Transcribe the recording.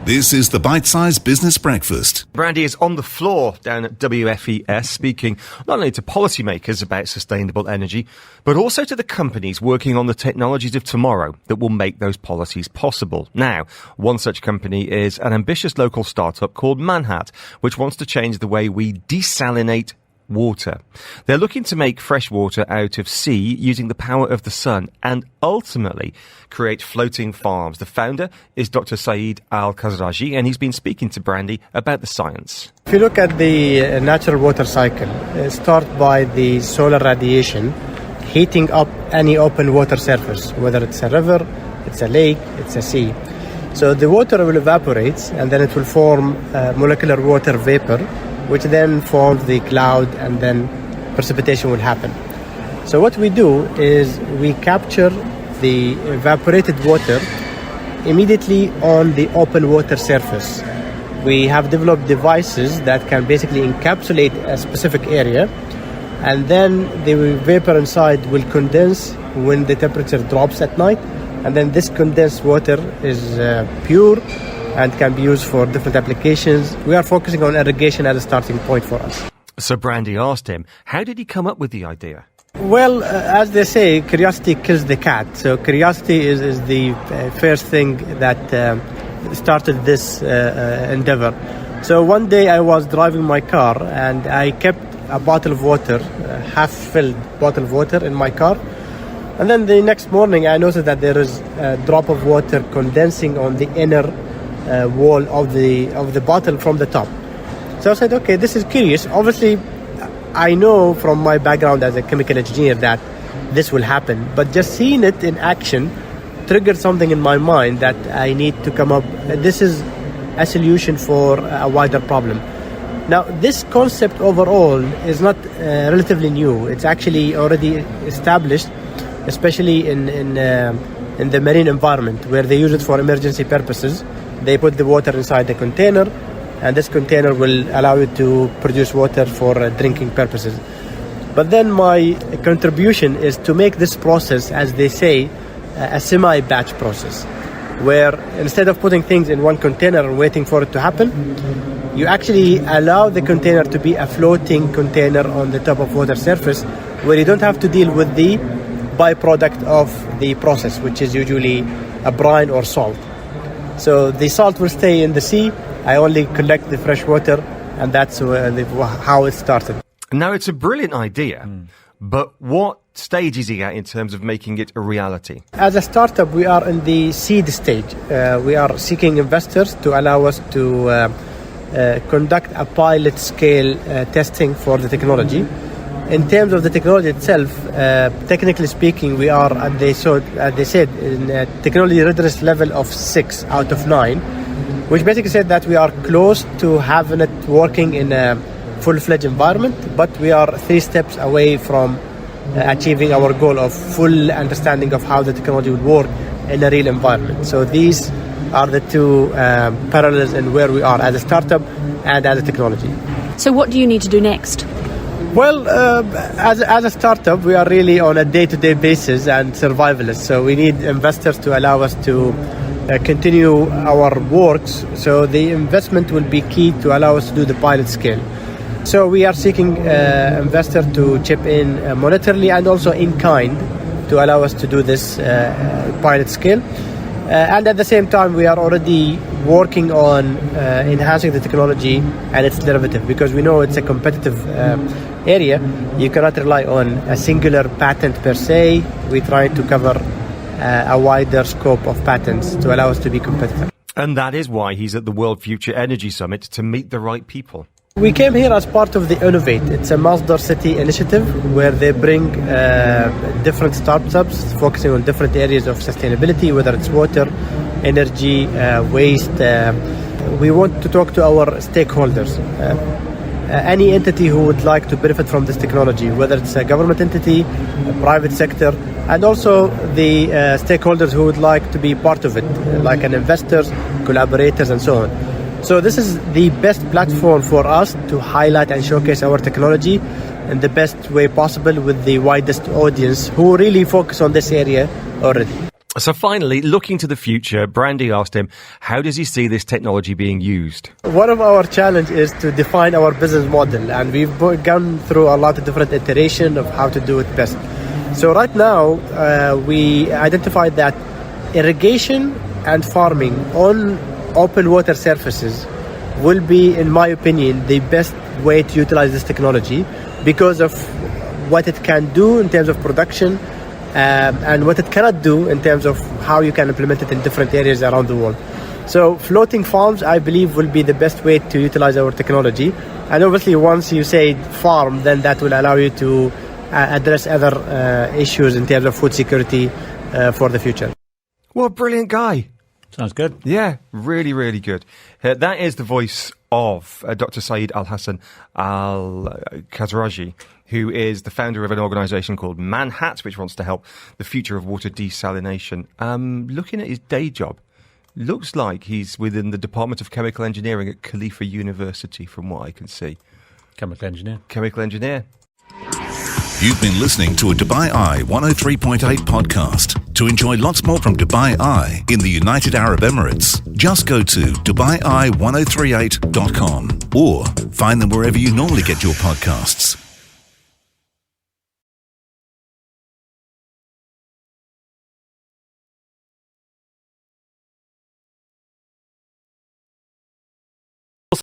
This is the Bite-Sized Business Breakfast. Brandy is on the floor down at WFES speaking not only to policymakers about sustainable energy, but also to the companies working on the technologies of tomorrow that will make those policies possible. Now, one such company is an ambitious local startup called Manhat, which wants to change the way we desalinate water. They're looking to make fresh water out of sea using the power of the sun and ultimately create floating farms. The founder is Dr. Saeed Al-Khazraji, and he's been speaking to Brandy about the science. If you look at the natural water cycle, it starts by the solar radiation heating up any open water surface, whether it's a river, it's a lake, it's a sea. So the water will evaporate and then it will form molecular water vapor, which then forms the cloud, and then precipitation will happen. So what we do is we capture the evaporated water immediately on the open water surface. We have developed devices that can basically encapsulate a specific area, and then the vapor inside will condense when the temperature drops at night, and then this condensed water is pure and can be used for different applications. We are focusing on irrigation as a starting point for us. So Brandy asked him, how did he come up with the idea? Well, as they say, curiosity kills the cat. So curiosity is the first thing that started this endeavor. So one day I was driving my car and I kept a bottle of water, half-filled bottle of water in my car. And then the next morning I noticed that there is a drop of water condensing on the inner wall of the bottle from the top. So I said, okay, this is curious. Obviously, I know from my background as a chemical engineer that this will happen, but just seeing it in action triggered something in my mind that I need to come up. This is a solution for a wider problem. Now, this concept overall is not relatively new. It's actually already established, especially in the marine environment, where they use it for emergency purposes. They put the water inside the container, and this container will allow you to produce water for drinking purposes. But then my contribution is to make this process, as they say, a semi-batch process, where instead of putting things in one container and waiting for it to happen, you actually allow the container to be a floating container on the top of water surface, where you don't have to deal with the byproduct of the process, which is usually a brine or salt. So the salt will stay in the sea. I only collect the fresh water, and that's how it started. Now, it's a brilliant idea, but what stage is he at in terms of making it a reality? As a startup, we are in the seed stage. We are seeking investors to allow us to conduct a pilot scale testing for the technology. In terms of the technology itself, technically speaking, we are, as they said, in a technology readiness level of 6 out of 9, which basically said that we are close to having it working in a full-fledged environment, but we are 3 steps away from achieving our goal of full understanding of how the technology would work in a real environment. So these are the 2 parallels in where we are as a startup and as a technology. So what do you need to do next? Well, as a startup, we are really on a day-to-day basis and survivalists. So we need investors to allow us to continue our works. So the investment will be key to allow us to do the pilot scale. So we are seeking investors to chip in monetarily and also in kind to allow us to do this pilot scale. And at the same time, we are already working on enhancing the technology and its derivative, because we know it's a competitive area. You cannot rely on a singular patent per se. We try to cover a wider scope of patents to allow us to be competitive. And that is why he's at the World Future Energy Summit, to meet the right people. We came here as part of the Innovate. It's a Masdar City initiative where they bring different startups focusing on different areas of sustainability, whether it's water, energy, waste. We want to talk to our stakeholders. Any entity who would like to benefit from this technology, whether it's a government entity, a private sector, and also the stakeholders who would like to be part of it, like an investors, collaborators, and so on. So this is the best platform for us to highlight and showcase our technology in the best way possible with the widest audience who really focus on this area already. So finally, looking to the future, Brandy asked him, how does he see this technology being used? One of our challenge is to define our business model, and we've gone through a lot of different iterations of how to do it best. So right now, we identified that irrigation and farming on open water surfaces will be, in my opinion, the best way to utilize this technology because of what it can do in terms of production and what it cannot do in terms of how you can implement it in different areas around the world. So floating farms, I believe, will be the best way to utilize our technology. And obviously, once you say farm, then that will allow you to address other issues in terms of food security for the future. What a brilliant guy. Sounds good. Yeah, really, really good. That is the voice of Dr. Saeed Al-Hassan Al-Khazraji, who is the founder of an organisation called Manhat, which wants to help the future of water desalination. Looking at his day job, looks like he's within the Department of Chemical Engineering at Khalifa University, from what I can see. Chemical engineer. Chemical engineer. You've been listening to a Dubai Eye 103.8 podcast. To enjoy lots more from Dubai Eye in the United Arab Emirates, just go to DubaiEye1038.com or find them wherever you normally get your podcasts.